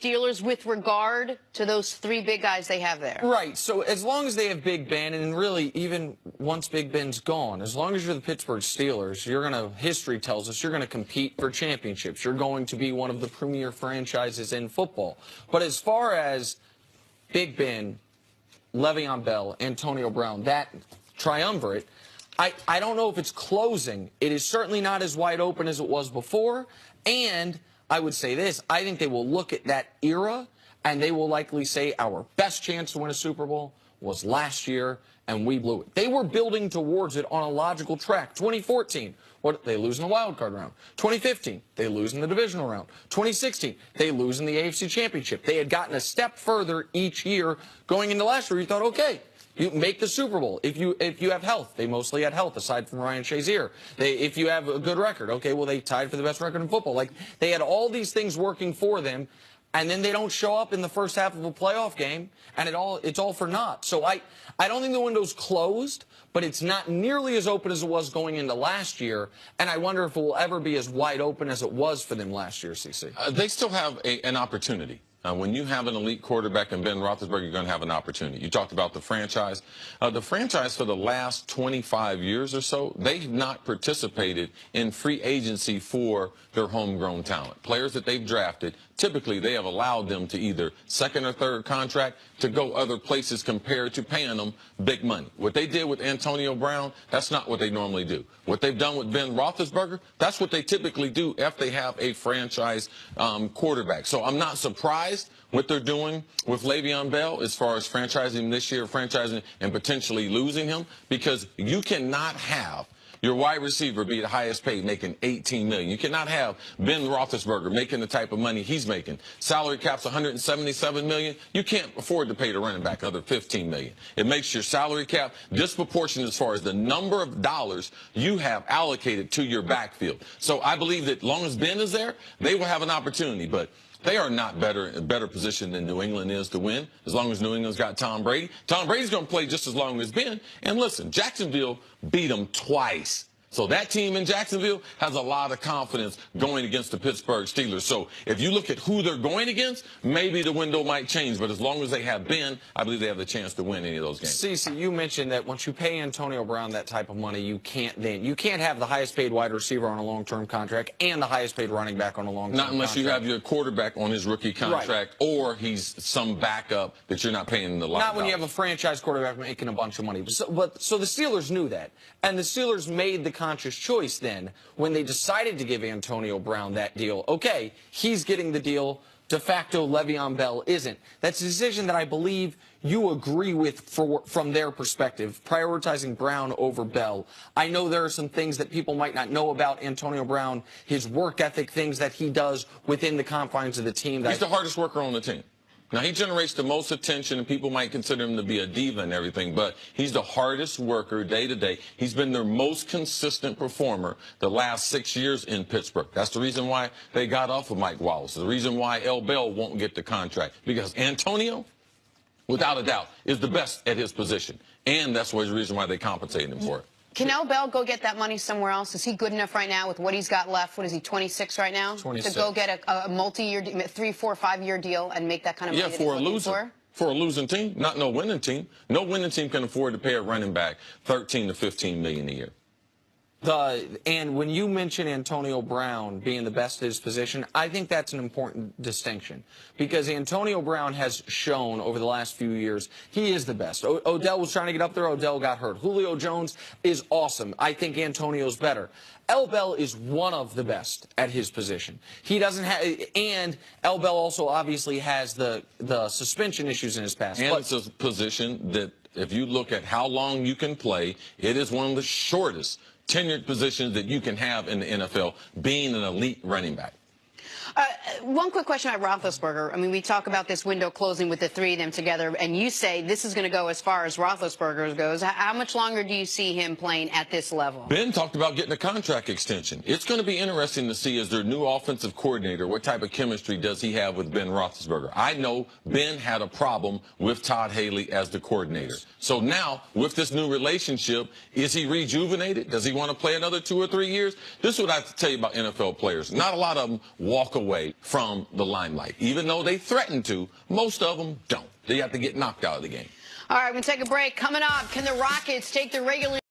Steelers with regard to those three big guys they have there? Right. So as long as they have Big Ben, and really even once Big Ben's gone, as long as you're the Pittsburgh Steelers, history tells us you're going to compete for championships. You're going to be one of the premier franchises in football. But as far as Big Ben, Le'Veon Bell, Antonio Brown, that triumvirate, I don't know if it's closing. It is certainly not as wide open as it was before. And I would say this, I think they will look at that era and they will likely say our best chance to win a Super Bowl was last year and we blew it. They were building towards it on a logical track. 2014, they lose in the wild card round. 2015, they lose in the divisional round. 2016, they lose in the AFC Championship. They had gotten a step further each year going into last year. You thought, okay, you make the Super Bowl. If you have health, they mostly had health aside from Ryan Shazier. If you have a good record, okay, well, they tied for the best record in football. Like, they had all these things working for them, and then they don't show up in the first half of a playoff game, and it's all for naught. So I don't think the window's closed, but it's not nearly as open as it was going into last year, and I wonder if it will ever be as wide open as it was for them last year, CC. They still have an opportunity. When you have an elite quarterback in Ben Roethlisberger, you're going to have an opportunity. You talked about the franchise. The franchise for the last 25 years or so, they've not participated in free agency for their homegrown talent. Players that they've drafted, typically they have allowed them to either second or third contract to go other places compared to paying them big money. What they did with Antonio Brown, that's not what they normally do. What they've done with Ben Roethlisberger, that's what they typically do if they have a franchise quarterback. So I'm not surprised what they're doing with Le'Veon Bell as far as franchising him this year, franchising and potentially losing him, because you cannot have your wide receiver be the highest paid, making $18 million. You cannot have Ben Roethlisberger making the type of money he's making. Salary cap's $177 million. You can't afford to pay the running back another $15 million. It makes your salary cap disproportionate as far as the number of dollars you have allocated to your backfield. So I believe that as long as Ben is there, they will have an opportunity. But they are not better position than New England is to win, as long as New England's got Tom Brady. Tom Brady's going to play just as long as Ben. And listen, Jacksonville beat them twice. So that team in Jacksonville has a lot of confidence going against the Pittsburgh Steelers. So if you look at who they're going against, maybe the window might change. But as long as they have Ben, I believe they have the chance to win any of those games. Cece, you mentioned that once you pay Antonio Brown that type of money, you can't have the highest paid wide receiver on a long-term contract and the highest paid running back on a long-term contract. Not unless you have your quarterback on his rookie contract, right, or he's some backup that you're not paying the lot. Not when you have a franchise quarterback making a bunch of money. So the Steelers knew that, and the Steelers made the conscious choice then when they decided to give Antonio Brown that deal. Okay, he's getting the deal. De facto, Le'Veon Bell isn't. That's a decision that I believe you agree with from their perspective, prioritizing Brown over Bell. I know there are some things that people might not know about Antonio Brown, his work ethic, things that he does within the confines of the team. He's the hardest worker on the team. Now, he generates the most attention, and people might consider him to be a diva and everything, but he's the hardest worker day to day. He's been their most consistent performer the last 6 years in Pittsburgh. That's the reason why they got off of Mike Wallace, the reason why L. Bell won't get the contract, because Antonio, without a doubt, is the best at his position, and that's the reason why they compensated him for it. Can L. Bell go get that money somewhere else? Is he good enough right now with what he's got left? What is he, 26 right now? 26. To go get a multi-year, 3, 4, 5-year deal and make that kind of money? Yeah, for a loser. For a losing team, not no winning team. No winning team can afford to pay a running back $13 to $15 million a year. And when you mention Antonio Brown being the best at his position, I think that's an important distinction, because Antonio Brown has shown over the last few years he is the best. Odell was trying to get up there. Odell got hurt. Julio Jones is awesome. I think Antonio's better. L. Bell is one of the best at his position. He doesn't have, and L. Bell also obviously has the suspension issues in his past. And it's a position that, if you look at how long you can play, it is one of the shortest tenured positions that you can have in the NFL, being an elite running back. One quick question about Roethlisberger. I mean, we talk about this window closing with the three of them together, and you say this is going to go as far as Roethlisberger goes. How much longer do you see him playing at this level? Ben talked about getting a contract extension. It's going to be interesting to see, as their new offensive coordinator, what type of chemistry does he have with Ben Roethlisberger. I know Ben had a problem with Todd Haley as the coordinator. So now, with this new relationship, is he rejuvenated? Does he want to play another 2 or 3 years? This is what I have to tell you about NFL players. Not a lot of them walk away from the limelight. Even though they threaten to, most of them don't. They have to get knocked out of the game. All right, we're going to take a break. Coming up, can the Rockets take the regular